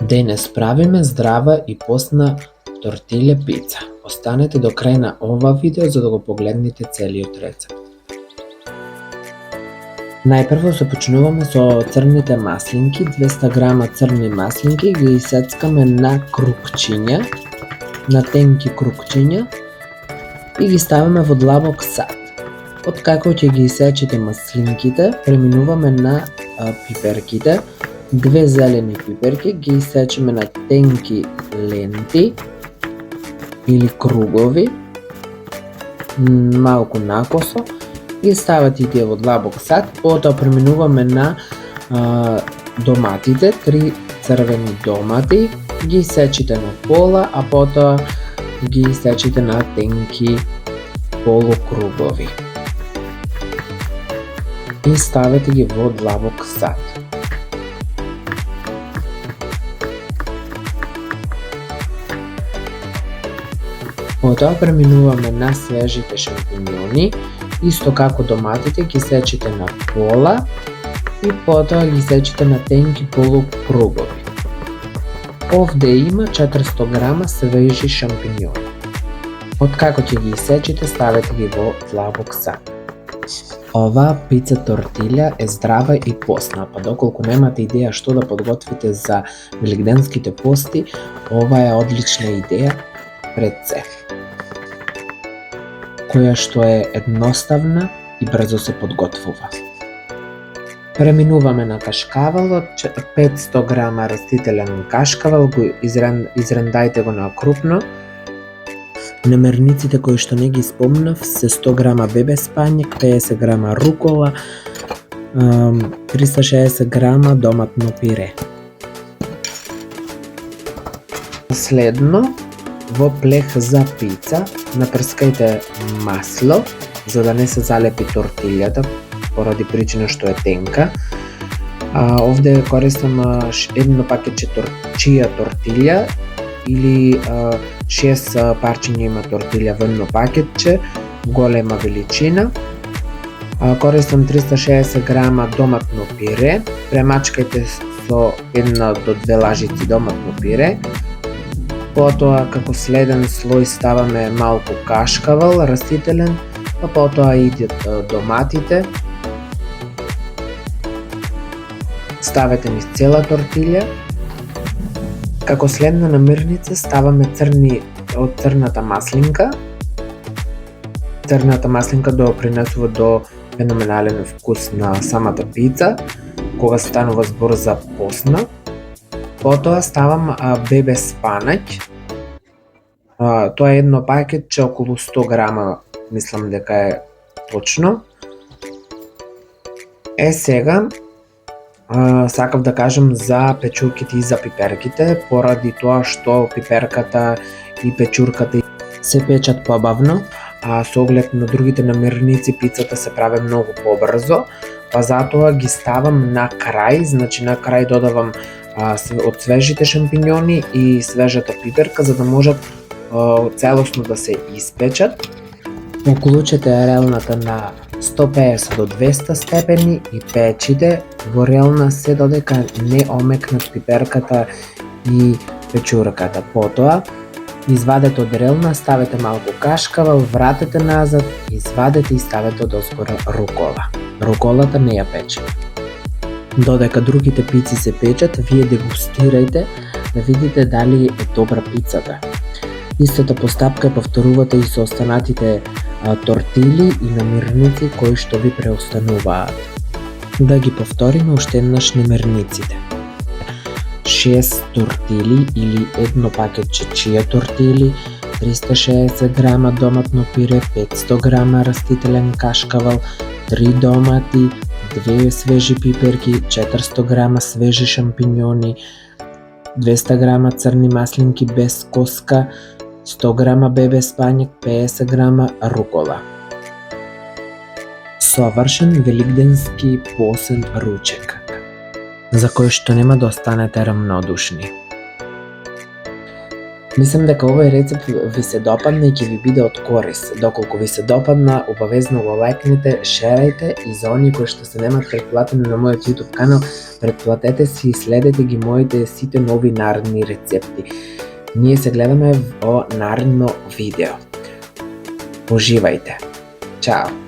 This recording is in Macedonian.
Денес правиме здрава и постна тортилја пица. Останете до крај на ова видео за да го погледнете целиот рецепт. Најпрво започнуваме со црните маслинки. 200 грама црни маслинки ги исецкаме на крупчиња, на тенки крупчиња и ги ставаме во длабок сад. Откако ќе ги исечете маслинките, преминуваме на пиперките. 2 зелени пиперки ги исечеме на тенки ленти или кругови, малку накосо, и ставате тие во длабок сад. Потоа преминуваме на доматите. 3 црвени домати ги исечете на пола, а потоа ги исечете на тенки полукругови и ставете ги во длабок сад. Потоа преминуваме на свежите шампиньони. Исто како доматите ги сечете на пола и потоа ги сечете на тенки полукругови. Овде има 400 грама свежи шампиньони. Откако ќе ги исечете, ставете ги во длабок сад. Оваа пица тортилја е здрава и постна, па доколку немате идеја што да подготвите за велигденските пости, ова е одлична идеја пред се, која што е едноставна и брзо се подготвува. Преминуваме на кашкавалот. 500 грама растителен кашкавал, го изрендајте го на крупно. Намирниците кои што не ги спомнав се 100 грама бебе спањак, 50 грама рукола, 360 грама доматно пире. Следно, во плех за пица напрскајте масло за да не се залепи тортилјата поради причина што е тенка. Овде користам едно пакетче чија тортилја или 6 парчиња има тортилја во едно пакетче, голема величина. Користам 360 грама доматно пире. Премачкајте со 1 до 2 лажици доматно пире. Потоа како следен слој ставаме малку кашкавал растителен, а потоа идат доматите. Ставете низ цела тортилја. Како следна намирница ставаме од црната маслинка. Црната маслинка допринесува до феноменален вкус на самата пица, кога станува збор за постна. Потоа ставам бебе спанаќ. Тоа е едно пакетче, околу 100 грама, мислам дека е точно. Сега сакав да кажам за печурките и за пиперките, поради тоа што пиперката и печурката се печат побавно, а со оглед на другите намирници пицата се прави многу побрзо, па затоа ги ставам на крај. Значи на крај додавам од свежите шампиньони и свежата пиперка за да можат целосно да се испечат. Уклучете релната на 150 до 200 степени и печите во релна се додека не омекнат пиперката и печурката. Потоа извадете од релна, ставете малку кашкавал, вратете назад, извадете и ставете одоскора рукола. Руколата не ја пече. Додека другите пици се печат, вие дегустирајте да видите дали е добра пицата. Истата постапка повторувате и со останатите тортили и намирници кои што ви преостануваат. Да ги повториме уште еднаш намирниците. 6 тортили или едно пакетче чија тортили, 360 грама доматно пире, 500 грама растителен кашкавал, 3 домати, 2 свежи пиперки, 400 грама свежи шампиньони, 200 грама црни маслинки без коска, 100 грама бебе спањак, 50 грама рукола. Совршен велигденски посен ручек, за кој што нема да останете рамнодушни. Мислам дека овој рецепт ви се допадна и ќе ви биде од корис. Доколку ви се допадна, обавезно го лајкнете, шерајте и за оние кои што се немат претплатени на мојот YouTube канал, претплатете си и следете ги моите сите нови наредни рецепти. Ние се гледаме во наредно видео. Уживајте. Чао!